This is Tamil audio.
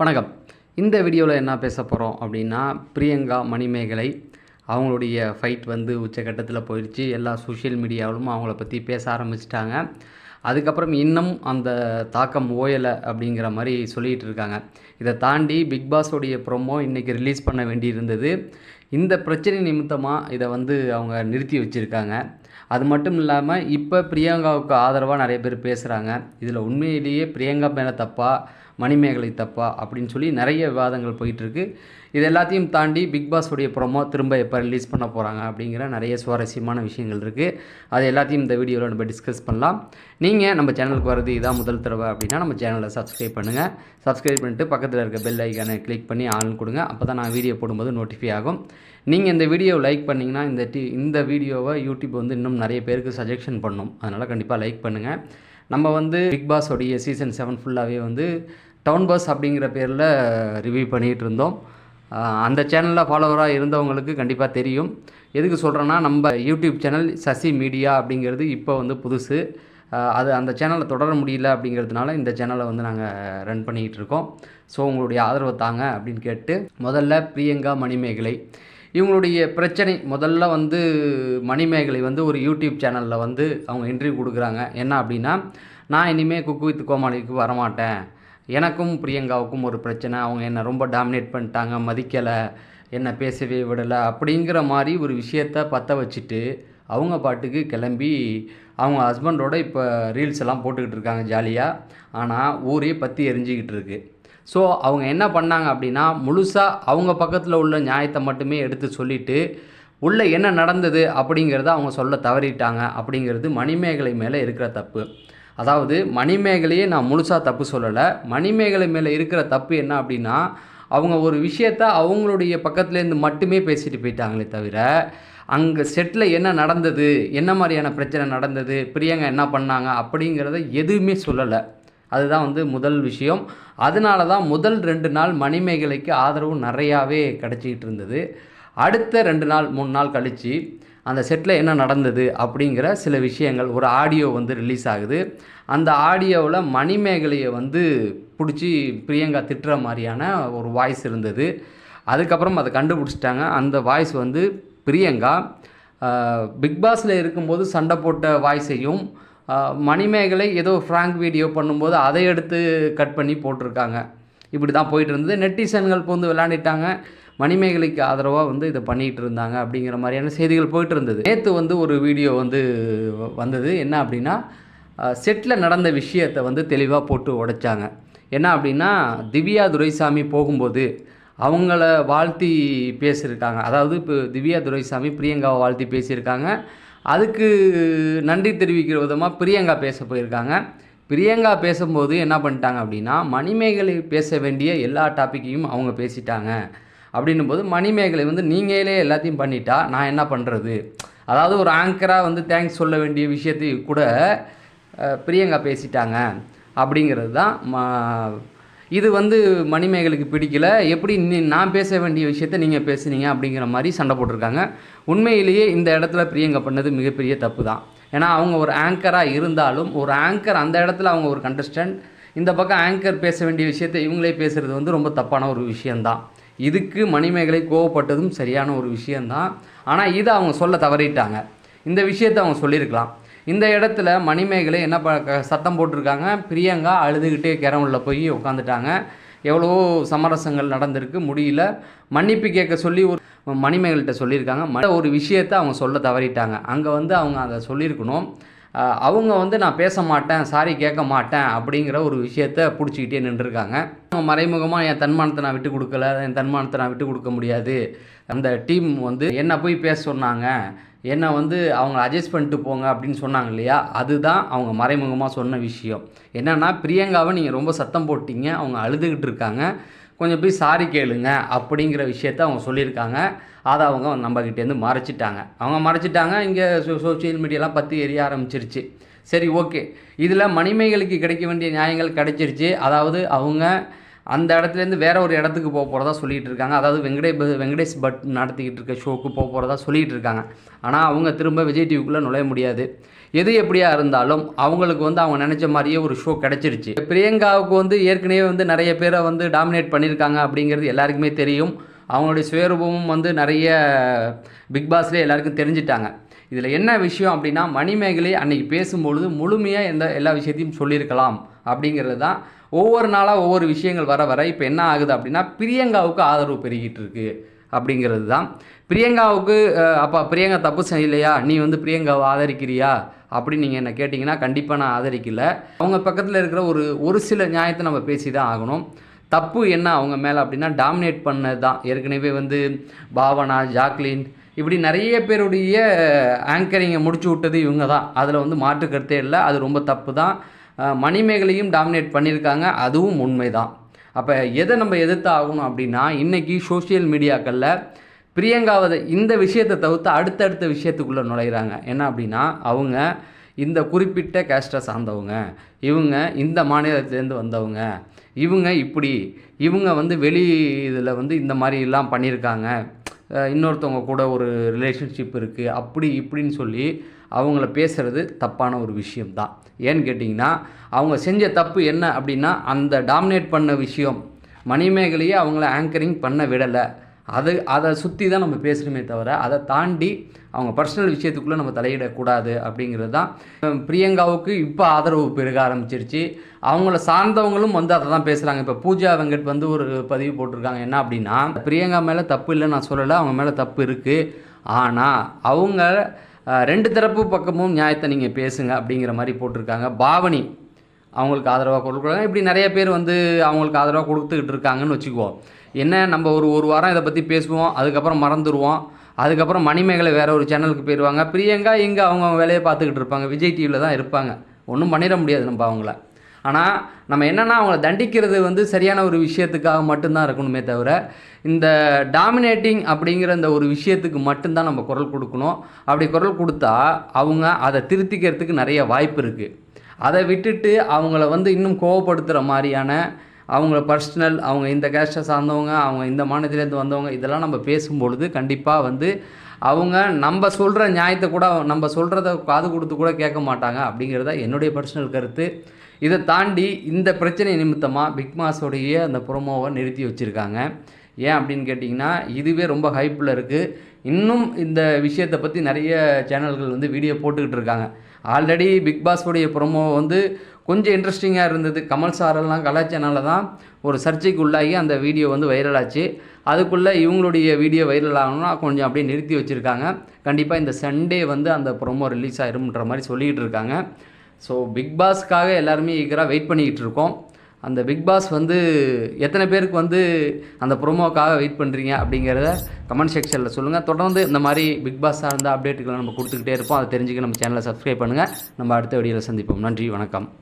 வணக்கம். இந்த வீடியோவில் என்ன பேச போகிறோம் அப்படின்னா, பிரியங்கா மணிமேகலை அவங்களுடைய ஃபைட் வந்து உச்சக்கட்டத்தில் போயிடுச்சு. எல்லா சோஷியல் மீடியாவிலும் அவங்கள பற்றி பேச ஆரம்பிச்சிட்டாங்க. அதுக்கப்புறம் இன்னும் அந்த தாக்கம் ஓயலை அப்படிங்கிற மாதிரி சொல்லிகிட்டு இருக்காங்க. இதை தாண்டி பிக் பாஸோடைய ப்ரோமோ இன்றைக்கி ரிலீஸ் பண்ண வேண்டியிருந்தது. இந்த பிரச்சனை நிமித்தமாக இதை வந்து அவங்க நிறுத்தி வச்சுருக்காங்க. அது மட்டும் இல்லாமல் இப்போ பிரியங்காவுக்கு ஆதரவாக நிறைய பேர் பேசுகிறாங்க. இதில் உண்மையிலேயே பிரியங்கா மேலே தப்பா, மணிமேகலை தப்பா அப்படின்னு சொல்லி நிறைய விவாதங்கள் போயிட்டுருக்கு. இது எல்லாத்தையும் தாண்டி பிக் பாஸோடைய ப்ரோமோ திரும்ப எப்போ ரிலீஸ் பண்ண போகிறாங்க அப்படிங்கிற நிறைய சுவாரஸ்யமான விஷயங்கள் இருக்குது. அது எல்லாத்தையும் இந்த வீடியோவில் நம்ம டிஸ்கஸ் பண்ணலாம். நீங்கள் நம்ம சேனலுக்கு வரது இதான் முதல் தடவை அப்படின்னா நம்ம சேனலை சப்ஸ்கிரைப் பண்ணுங்கள். சப்ஸ்கிரைப் பண்ணிட்டு பக்கத்தில் இருக்க பெல் ஐக்கானை கிளிக் பண்ணி ஆன் கொடுங்க. அப்போ தான் நான் வீடியோ போடும்போது நோட்டிஃபை ஆகும். நீங்கள் இந்த வீடியோவை லைக் பண்ணிங்கன்னா இந்த வீடியோவை யூடியூப் வந்து இன்னும் நிறைய பேருக்கு சஜெக்ஷன் பண்ணும். அதனால் கண்டிப்பாக லைக் பண்ணுங்கள். நம்ம வந்து பிக் பாஸோடைய சீசன் 7 ஃபுல்லாகவே வந்து டவுன் பஸ் அப்படிங்கிற பேரில் ரிவ்யூ பண்ணிகிட்டு இருந்தோம். அந்த சேனலில் ஃபாலோவராக இருந்தவங்களுக்கு கண்டிப்பாக தெரியும். எதுக்கு சொல்கிறேன்னா, நம்ம யூடியூப் சேனல் சசி மீடியா அப்படிங்கிறது இப்போ வந்து புதுசு. அது அந்த சேனலை தொடர முடியல அப்படிங்கிறதுனால இந்த சேனலை வந்து நாங்கள் ரன் பண்ணிக்கிட்டு இருக்கோம். ஸோ உங்களுடைய ஆதரவை தாங்க அப்படின்னு கேட்டு, முதல்ல பிரியங்கா மணிமேகலை இவங்களுடைய பிரச்சனை. முதல்ல வந்து மணிமேகலை வந்து ஒரு யூடியூப் சேனலில் வந்து அவங்க இன்டர்வியூ கொடுக்குறாங்க. என்ன அப்படின்னா, நான் இனிமேல் குக்கு வித் கோமாளிக்கு வரமாட்டேன், எனக்கும் பிரியங்காவுக்கும் ஒரு பிரச்சனை, அவங்க என்னை ரொம்ப டாமினேட் பண்ணிட்டாங்க, மதிக்கலை, என்னை பேசவே விடலை அப்படிங்கிற மாதிரி ஒரு விஷயத்தை பற்ற வச்சுட்டு அவங்க பாட்டுக்கு கிளம்பி அவங்க ஹஸ்பண்டோட இப்போ ரீல்ஸ் எல்லாம் போட்டுக்கிட்டு இருக்காங்க ஜாலியாக. ஆனால் ஊரே பற்றி எரிஞ்சிக்கிட்டு இருக்கு. ஸோ அவங்க என்ன பண்ணாங்க அப்படின்னா, முழுசாக அவங்க பக்கத்தில் உள்ள நியாயத்தை மட்டுமே எடுத்து சொல்லிவிட்டு உள்ளே என்ன நடந்தது அப்படிங்கிறத அவங்க சொல்ல தவறிட்டாங்க. அப்படிங்கிறது மணிமேகலை மேலே இருக்கிற தப்பு. அதாவது மணிமேகலையே நான் முழுசாக தப்பு சொல்லலை. மணிமேகலை மேலே இருக்கிற தப்பு என்ன அப்படின்னா, அவங்க ஒரு விஷயத்தை அவங்களுடைய பக்கத்துலேருந்து மட்டுமே பேசிட்டு போயிட்டாங்களே தவிர, அங்கே செட்டில் என்ன நடந்தது, என்ன மாதிரியான பிரச்சனை நடந்தது, பிரியங்கா என்ன பண்ணாங்க அப்படிங்கிறத எதுவுமே சொல்லலை. அதுதான் வந்து முதல் விஷயம். அதனால தான் முதல் 2 நாள் மணிமேகலைக்கு ஆதரவு நிறையாவே கிடச்சிக்கிட்டு இருந்தது. அடுத்த 2 நாள் 3 நாள் கழித்து அந்த செட்டில் என்ன நடந்தது அப்படிங்கிற சில விஷயங்கள், ஒரு ஆடியோ வந்து ரிலீஸ் ஆகுது. அந்த ஆடியோவில் மணிமேகலையை வந்து பிடிச்சி பிரியங்கா திட்டுற மாதிரியான ஒரு வாய்ஸ் இருந்தது. அதுக்கப்புறம் அதை கண்டுபிடிச்சிட்டாங்க. அந்த வாய்ஸ் வந்து பிரியங்கா பிக் பாஸில் இருக்கும்போது சண்டை போட்ட வாய்ஸையும், மணிமேகலை ஏதோ ஃப்ராங்க் வீடியோ பண்ணும்போது அதை எடுத்து கட் பண்ணி போட்டிருக்காங்க. இப்படி தான் போயிட்டு இருந்தது. நெட்டிசன்கள் இப்போ வந்து விளையாண்டிட்டாங்க. மணிமேகலைக்கு ஆதரவாக வந்து இதை பண்ணிகிட்டு இருந்தாங்க அப்படிங்கிற மாதிரியான செய்திகள் போயிட்டு இருந்தது. நேற்று வந்து ஒரு வீடியோ வந்து வந்தது. என்ன அப்படின்னா, செட்டில் நடந்த விஷயத்தை வந்து தெளிவாக போட்டு உடைச்சாங்க. என்ன அப்படின்னா, திவ்யா துரைசாமி போகும்போது அவங்கள வாழ்த்தி பேசியிருக்காங்க. அதாவது இப்போ திவ்யா துரைசாமி பிரியங்காவை வாழ்த்தி பேசியிருக்காங்க. அதுக்கு நன்றி தெரிவிக்கிற விதமாக பிரியங்கா பேச போயிருக்காங்க. பிரியங்கா பேசும்போது என்ன பண்ணிட்டாங்க அப்படின்னா, மணிமேகலை பேச வேண்டிய எல்லா டாப்பிக்கையும் அவங்க பேசிட்டாங்க. அப்படின்னும் போது மணிமேகலை வந்து நீங்களே எல்லாத்தையும் பண்ணிட்டா நான் என்ன பண்ணுறது, அதாவது ஒரு ஆங்கராக வந்து தேங்க்ஸ் சொல்ல வேண்டிய விஷயத்தை கூட பிரியங்கா பேசிட்டாங்க அப்படிங்கிறது தான். இது வந்து மணிமேகலைக்கு பிடிக்கல. எப்படி நான் பேச வேண்டிய விஷயத்தை நீங்கள் பேசுனீங்க அப்படிங்கிற மாதிரி சண்டை போட்டிருக்காங்க. உண்மையிலேயே இந்த இடத்துல பிரியங்கா பண்ணது மிகப்பெரிய தப்பு தான். ஏன்னா அவங்க ஒரு ஆங்கராக இருந்தாலும், ஒரு ஆங்கர் அந்த இடத்துல அவங்க ஒரு கண்டஸ்டன்ட், இந்த பக்கம் ஆங்கர் பேச வேண்டிய விஷயத்தை இவங்களே பேசுகிறது வந்து ரொம்ப தப்பான ஒரு விஷயந்தான். இதுக்கு மணிமேகலை கோவப்பட்டதும் சரியான ஒரு விஷயந்தான். ஆனால் இதை அவங்க சொல்ல தவறிட்டாங்க. இந்த விஷயத்தை அவங்க சொல்லியிருக்கலாம். இந்த இடத்துல மணிமேகலை என்ன சத்தம் போட்டிருக்காங்க, பிரியங்கா அழுதுகிட்டே கிரவுண்டில் போய் உட்காந்துட்டாங்க. எவ்வளவோ சமரசங்கள் நடந்திருக்கு, முடியல. மன்னிப்பு கேட்க சொல்லி ஒரு மணிமேகல்கிட்ட சொல்லியிருக்காங்க. ஒரு விஷயத்தை அவங்க சொல்ல தவறிட்டாங்க. அங்கே வந்து அவங்க அதை சொல்லியிருக்கணும். அவங்க வந்து நான் பேச மாட்டேன், சாரி கேட்க மாட்டேன் அப்படிங்கிற ஒரு விஷயத்தை பிடிச்சிக்கிட்டே நின்றுருக்காங்க. மறைமுகமாக என் தன்மானத்தை நான் விட்டு கொடுக்கல, என் தன்மானத்தை நான் விட்டு கொடுக்க முடியாது, அந்த டீம் வந்து என்னை போய் பேச சொன்னாங்க, என்னை வந்து அவங்க அட்ஜஸ்ட் பண்ணிட்டு போங்க அப்படின்னு சொன்னாங்க இல்லையா, அதுதான் அவங்க மறைமுகமாக சொன்ன விஷயம். என்னென்னா, பிரியங்காவை நீங்கள் ரொம்ப சத்தம் போட்டிங்க, அவங்க அழுதுகிட்டு இருக்காங்க, கொஞ்சம் போய் சாரி கேளுங்க அப்படிங்கிற விஷயத்த அவங்க சொல்லியிருக்காங்க. அதை அவங்க நம்மக்கிட்டேருந்து மறைச்சிட்டாங்க. இங்கே சோஷியல் மீடியாலாம் பற்றி எரிய ஆரம்பிச்சிருச்சு. சரி, ஓகே. இதில் மணிமேகலைக்கு கிடைக்க வேண்டிய நியாயங்கள் கிடைச்சிருச்சு. அதாவது அவங்க அந்த இடத்துலேருந்து வேற ஒரு இடத்துக்கு போகிறதா சொல்லிகிட்டு இருக்காங்க. அதாவது வெங்கடேஷ் பட் நடத்திக்கிட்டு இருக்க ஷோக்கு போகிறதா சொல்லிகிட்டு இருக்காங்க. ஆனால் அவங்க திரும்ப விஜய் டிவிக்குள்ளே நுழைய முடியாது. எது எப்படியா இருந்தாலும் அவங்களுக்கு வந்து அவங்க நினச்ச மாதிரியே ஒரு ஷோ கிடச்சிருச்சு. பிரியங்காவுக்கு வந்து ஏற்கனவே வந்து நிறைய பேரை வந்து டாமினேட் பண்ணியிருக்காங்க அப்படிங்கிறது எல்லாருக்குமே தெரியும். அவங்களுடைய சுயரூபமும் வந்து நிறைய பிக் பாஸ்லேயே எல்லாருக்கும் தெரிஞ்சிட்டாங்க. இதில் என்ன விஷயம் அப்படின்னா, மணிமேகலை அன்றைக்கி பேசும்பொழுது முழுமையாக எல்லா விஷயத்தையும் சொல்லியிருக்கலாம் அப்படிங்கிறது தான். ஒவ்வொரு நாளாக ஒவ்வொரு விஷயங்கள் வர வர இப்போ என்ன ஆகுது அப்படின்னா, பிரியங்காவுக்கு ஆதரவு பெருகிட்டு இருக்கு அப்படிங்கிறது தான். பிரியங்காவுக்கு அப்போ பிரியங்கா தப்பு செய்யலையா, நீ வந்து பிரியங்காவை ஆதரிக்கிறியா அப்படின்னு நீங்கள் என்ன கேட்டிங்கன்னா, கண்டிப்பாக நான் ஆதரிக்கலை. அவங்க பக்கத்தில் இருக்கிற ஒரு சில நியாயத்தை நம்ம பேசி தான் ஆகணும். தப்பு என்ன அவங்க மேலே அப்படின்னா, டாமினேட் பண்ணது தான். ஏற்கனவே வந்து பாவனா, ஜாக்லின் இப்படி நிறைய பேருடைய ஆங்கரிங்கை முடிச்சு விட்டது இவங்க தான். அதில் வந்து மாற்று கருத்தே இல்லை. அது ரொம்ப தப்பு தான். மணிமேகலையும் டாமினேட் பண்ணியிருக்காங்க, அதுவும் உண்மை தான். அப்போ எதை நம்ம எதிர்த்து ஆகணும் அப்படின்னா, இன்றைக்கி சோஷியல் மீடியாக்களில் பிரியங்காவை இந்த விஷயத்தை தவிர்த்து அடுத்தடுத்த விஷயத்துக்குள்ளே நுழைகிறாங்க. என்ன அப்படின்னா, அவங்க இந்த குறிப்பிட்ட கேஸ்ட்டை சார்ந்தவங்க, இவங்க இந்த மாநிலத்திலேருந்து வந்தவங்க, இவங்க இப்படி, இவங்க வந்து வெளி இதில் வந்து இந்த மாதிரிலாம் பண்ணியிருக்காங்க, இன்னொருத்தவங்க கூட ஒரு ரிலேஷன்ஷிப் இருக்குது, அப்படி இப்படின்னு சொல்லி அவங்கள பேசுகிறது தப்பான ஒரு விஷயம்தான். ஏன்னு கேட்டிங்கன்னா, அவங்க செஞ்ச தப்பு என்ன அப்படின்னா, அந்த டாமினேட் பண்ண விஷயம் மணிமேகலையே அவங்கள ஆங்கரிங் பண்ண விடலை. அதை சுற்றி தான் நம்ம பேசுகிறோமே தவிர, அதை தாண்டி அவங்க பர்சனல் விஷயத்துக்குள்ளே நம்ம தலையிடக்கூடாது அப்படிங்கிறது தான். பிரியங்காவுக்கு இப்போ ஆதரவு பெருக ஆரம்பிச்சிருச்சு. அவங்கள சார்ந்தவங்களும் வந்து அதை தான் பேசுகிறாங்க. இப்போ பூஜா வெங்கட் வந்து ஒரு பதிவு போட்டிருக்காங்க. என்ன அப்படின்னா, பிரியங்கா மேலே தப்பு இல்லை நான் சொல்லலை, அவங்க மேலே தப்பு இருக்குது. ஆனால் அவங்க 2 தரப்பு பக்கமும் நியாயத்தை நீங்கள் பேசுங்க அப்படிங்கிற மாதிரி போட்டிருக்காங்க. பாவனி அவங்களுக்கு ஆதரவாக கொடுக்குறாங்க. இப்படி நிறைய பேர் வந்து அவங்களுக்கு ஆதரவாக கொடுத்துக்கிட்டு இருக்காங்கன்னு வச்சுக்குவோம். என்ன, நம்ம ஒரு வாரம் இதை பற்றி பேசுவோம், அதுக்கப்புறம் மறந்துடுவோம். அதுக்கப்புறம் மணிமேகலை வேறு ஒரு சேனலுக்கு போயிடுவாங்க. பிரியங்கா இங்கே அவங்க வேலையை பார்த்துக்கிட்டு இருப்பாங்க. விஜய் டிவியில் தான் இருப்பாங்க. ஒன்றும் பண்ணிட முடியாது நம்ம அவங்கள. ஆனால் நம்ம என்னென்னா, அவங்கள தண்டிக்கிறது வந்து சரியான ஒரு விஷயத்துக்காக மட்டும்தான் இருக்கணுமே தவிர, இந்த டாமினேட்டிங் அப்படிங்கிற இந்த ஒரு விஷயத்துக்கு மட்டும்தான் நம்ம குரல் கொடுக்கணும். அப்படி குரல் கொடுத்தா அவங்க அதை திருத்திக்கிறதுக்கு நிறைய வாய்ப்பு இருக்குது. அதை விட்டுட்டு அவங்கள வந்து இன்னும் கோவப்படுத்துகிற மாதிரியான, அவங்கள பர்சனல், அவங்க இந்த கேஸ்ட்டை சார்ந்தவங்க, அவங்க இந்த மாநிலத்திலேருந்து வந்தவங்க, இதெல்லாம் நம்ம பேசும்பொழுது கண்டிப்பாக வந்து அவங்க நம்ம சொல்கிற நியாயத்தை கூட, நம்ம சொல்கிறத காது கொடுத்து கூட கேட்க மாட்டாங்க அப்படிங்கிறத என்னுடைய பர்சனல் கருத்து. இதை தாண்டி இந்த பிரச்சனை நிமித்தமாக பிக் பாஸோடைய அந்த ப்ரோமோவை நிறுத்தி வச்சுருக்காங்க. ஏன் அப்படின்னு கேட்டிங்கன்னா, இதுவே ரொம்ப ஹைப்பில் இருக்குது. இன்னும் இந்த விஷயத்தை பற்றி நிறைய சேனல்கள் வந்து வீடியோ போட்டுக்கிட்டு இருக்காங்க. ஆல்ரெடி பிக் பாஸோடைய ப்ரோமோ வந்து கொஞ்சம் இன்ட்ரெஸ்டிங்காக இருந்தது. கமல் சாரெல்லாம் கலாய்ச்சனால தான் ஒரு சர்ச்சைக்கு உள்ளாகி அந்த வீடியோ வந்து வைரல் ஆச்சு. அதுக்குள்ளே இவங்களுடைய வீடியோ வைரல் ஆகணும்னா கொஞ்சம் அப்படியே நிறுத்தி வச்சுருக்காங்க. கண்டிப்பாக இந்த சண்டே வந்து அந்த ப்ரோமோ ரிலீஸ் ஆயிரும்ன்ற மாதிரி சொல்லிக்கிட்டு இருக்காங்க. ஸோ பிக் பாஸ்க்காக எல்லாருமே ஈகராக வெயிட் பண்ணிக்கிட்டு இருக்கோம். அந்த பிக் பாஸ் வந்து எத்தனை பேருக்கு வந்து அந்த ப்ரோமோக்காக வெயிட் பண்ணுறீங்க அப்படிங்கிறத கமெண்ட் செக்ஷனில் சொல்லுங்கள். தொடர்ந்து இந்த மாதிரி பிக் பாஸ் சார்ந்த அப்டேட்டுகளை நம்ம கொடுத்துக்கிட்டே இருப்போம். அதை தெரிஞ்சுக்க நம்ம சேனலை சப்ஸ்கிரைப் பண்ணுங்கள். நம்ம அடுத்த வீடியோவில் சந்திப்போம். நன்றி, வணக்கம்.